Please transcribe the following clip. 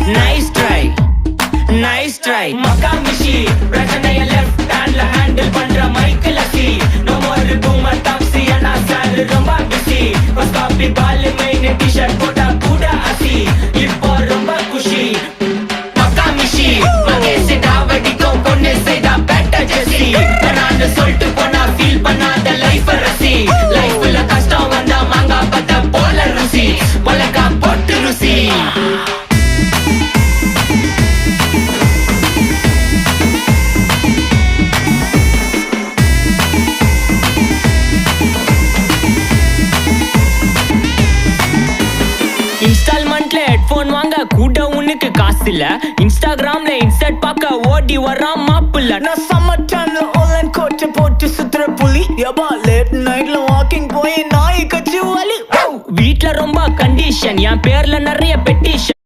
nice try nice try Makamishi பிரச்சனைய left handல handle பண்ற Michael அசி no more boomer taxi ana sir ரொம்ப busy first copy ball main t-shirt போட்டா கூட அசி இப்போ ரொம்ப குஷி Makamishi மகேஷ் டாவடிக்கும் பொண்ணு செய்தா பெட்டர் ஜெசி நான் சொல்லிட்டு போனா ஃபீல் பண்ணாத லைஃப் ரசி லைஃப்ல கஷ்டம் வந்தா மாங்கா பத்த போல ருசி பலகா போட்டு ருசி இன்ஸ்டால்மெண்ட்ல ஹெட்போன் வாங்க கூட உனக்கு காசு இல்ல இன்ஸ்டாகிராம்ல இன்ஸ்டன்ட் பார்க்க ஓடி வரான் மாப்பிள்ள நான் சம்மர் டைம்ல ஆன்லைன் கோட்டை போட்டு சுத்துற புலி யபா லேட் நைட்ல வாக்கிங் போய் நாய் கச்சி வலி வீட்ல ரொம்ப கண்டிஷன் என் பேர்ல நிறைய பெட்டிஷன்